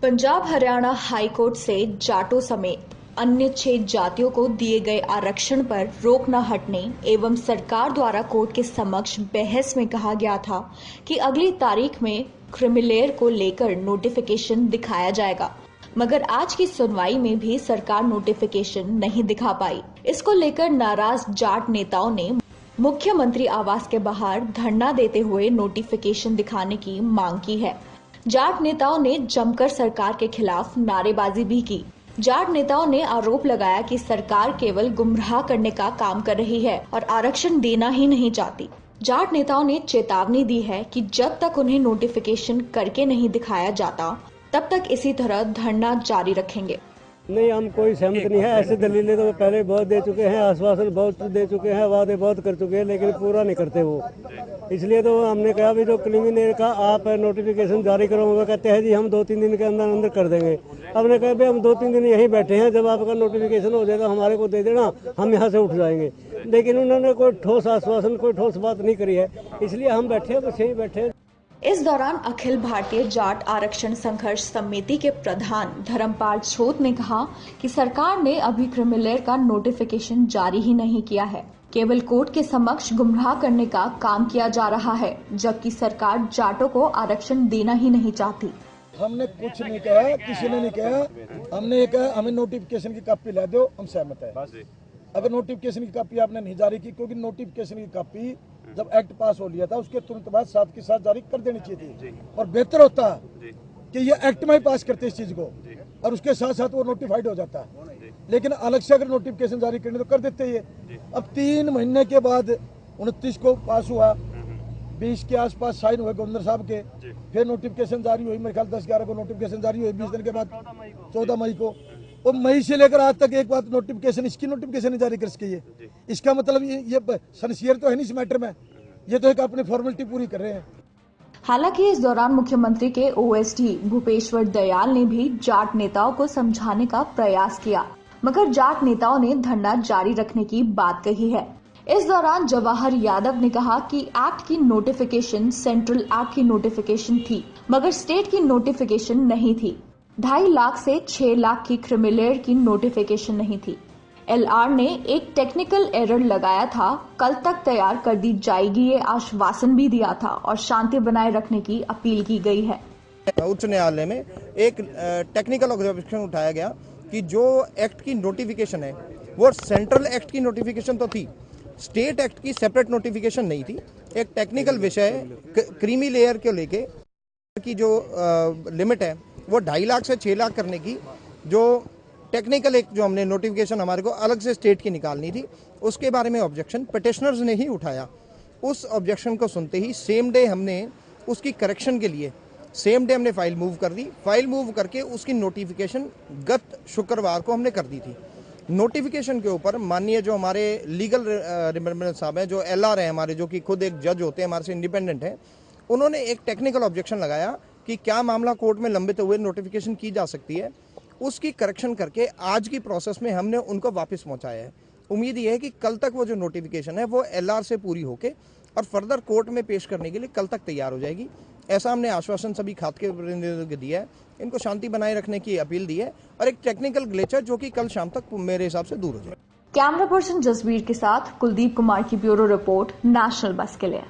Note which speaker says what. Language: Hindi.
Speaker 1: पंजाब हरियाणा हाईकोर्ट से जाटों समेत अन्य 6 जातियों को दिए गए आरक्षण पर रोक न हटने एवं सरकार द्वारा कोर्ट के समक्ष बहस में कहा गया था कि अगली तारीख में क्रीमीलेयर को लेकर नोटिफिकेशन दिखाया जाएगा, मगर आज की सुनवाई में भी सरकार नोटिफिकेशन नहीं दिखा पाई। इसको लेकर नाराज जाट नेताओं ने मुख्यमंत्री आवास के बाहर धरना देते हुए नोटिफिकेशन दिखाने की मांग की है। जाट नेताओं ने जमकर सरकार के खिलाफ नारेबाजी भी की। जाट नेताओं ने आरोप लगाया कि सरकार केवल गुमराह करने का काम कर रही है और आरक्षण देना ही नहीं चाहती। जाट नेताओं ने चेतावनी दी है कि जब तक उन्हें नोटिफिकेशन करके नहीं दिखाया जाता, तब तक इसी तरह धरना जारी रखेंगे।
Speaker 2: नहीं, हम कोई सहमत नहीं है। ऐसे दलीलें तो पहले बहुत दे चुके हैं, आश्वासन बहुत दे चुके हैं, वादे बहुत कर चुके हैं, लेकिन पूरा नहीं करते वो। इसलिए तो हमने कहा भी जो क्रीमीलेयर का आप नोटिफिकेशन जारी करो, वो कहते हैं जी हम 2-3 दिन के अंदर अंदर कर देंगे। हमने कहा भाई हम 2-3 दिन यहीं बैठे हैं, जब आपका नोटिफिकेशन हो जाएगा हमारे को दे देना, हम यहाँ से उठ जाएंगे। लेकिन उन्होंने कोई ठोस आश्वासन, कोई ठोस बात नहीं करी है, इसलिए हम बैठे हैं, बस यहीं बैठे हैं।
Speaker 1: इस दौरान अखिल भारतीय जाट आरक्षण संघर्ष समिति के प्रधान धर्मपाल छोत ने कहा कि सरकार ने अभी क्रीमीलेयर का नोटिफिकेशन जारी ही नहीं किया है, केवल कोर्ट के समक्ष गुमराह करने का काम किया जा रहा है, जबकि सरकार जाटों को आरक्षण देना ही नहीं चाहती।
Speaker 3: हमने कुछ नहीं कहा, किसी ने नहीं कहा। हमने ये कहा हमें नोटिफिकेशन की कॉपी ला दो, हम सहमत है। अगर नोटिफिकेशन की कॉपी आपने नहीं जारी की, क्योंकि नोटिफिकेशन की कॉपी जब एक्ट पास हो लिया था उसके तुरंत बाद साथ के साथ जारी कर देनी चाहिए थी, और बेहतर होता कि ये एक्ट में ही पास करते इस चीज को, और उसके साथ साथ वो नोटिफाइड हो जाता। लेकिन अलग से अगर नोटिफिकेशन जारी करने तो कर देते ये। अब 3 महीने के बाद 29 को पास हुआ, 20 के आसपास साइन हुए गवर्नर साहब के, फिर नोटिफिकेशन जारी हुई, मेरे ख्याल 10-11 को नोटिफिकेशन जारी हुई, 20 दिन के बाद 14 मई को, और मई से लेकर आज तक एक बात नोटिफिकेशन, इसकी नोटिफिकेशन जारी कर सके। ये इसका मतलब ये सनसियर तो है नहीं इस मैटर में, ये तो एक अपनी फॉर्मेलिटी पूरी कर रहे हैं।
Speaker 1: हालांकि इस दौरान मुख्यमंत्री के ओएसडी भूपेश्वर दयाल ने भी जाट नेताओं को समझाने का प्रयास किया, मगर जाट नेताओं ने धरना जारी रखने की बात कही है। इस दौरान जवाहर यादव ने कहा कि एक्ट की नोटिफिकेशन सेंट्रल एक्ट की नोटिफिकेशन थी, मगर स्टेट की नोटिफिकेशन नहीं थी। 2.5 लाख से 6 लाख की क्रीमीलेयर की नोटिफिकेशन नहीं थी। एलआर ने एक टेक्निकल एरर लगाया था, कल तक तैयार कर दी जाएगी ये आश्वासन भी दिया था और शांति बनाए रखने की अपील की गई है।
Speaker 4: उच्च न्यायालय में एक टेक्निकल ऑब्जर्वेशन उठाया गया कि जो एक्ट की नोटिफिकेशन है वो सेंट्रल एक्ट की नोटिफिकेशन तो थी, स्टेट एक्ट की सेपरेट नोटिफिकेशन नहीं थी। एक टेक्निकल विषय क्रीमीलेयर को लेके की जो लिमिट है वो 2.5 लाख से 6 लाख करने की, जो टेक्निकल एक जो हमने नोटिफिकेशन हमारे को अलग से स्टेट की निकालनी थी, उसके बारे में ऑब्जेक्शन पिटिशनर्स ने ही उठाया। उस ऑब्जेक्शन को सुनते ही सेम डे हमने उसकी करेक्शन के लिए सेम डे हमने फाइल मूव कर दी। फाइल मूव करके उसकी नोटिफिकेशन गत शुक्रवार को हमने कर दी थी। नोटिफिकेशन के ऊपर माननीय जो हमारे लीगल रिप्रेजेंटेटिव साहब हैं, जो एलआर हैं हमारे, जो कि खुद एक जज होते हैं, हमारे से इंडिपेंडेंट हैं, उन्होंने एक टेक्निकल ऑब्जेक्शन लगाया कि क्या मामला कोर्ट में लंबित हुए नोटिफिकेशन की जा सकती है। उसकी करेक्शन करके आज की प्रोसेस में हमने उनको वापस पहुंचाया है। उम्मीद ये है कि कल तक वो जो नोटिफिकेशन है वो एलआर से पूरी होके और फर्दर कोर्ट में पेश करने के लिए कल तक तैयार हो जाएगी। ऐसा हमने आश्वासन सभी खाते के प्रतिनिधियों को दिया है, इनको शांति बनाए रखने की अपील दी है, और एक टेक्निकल ग्लिच है जो कि कल शाम तक मेरे हिसाब से दूर हो जाए।
Speaker 1: कैमरा पर्सन जसवीर के साथ कुलदीप कुमार की ब्यूरो रिपोर्ट, नेशनल बस के लिए।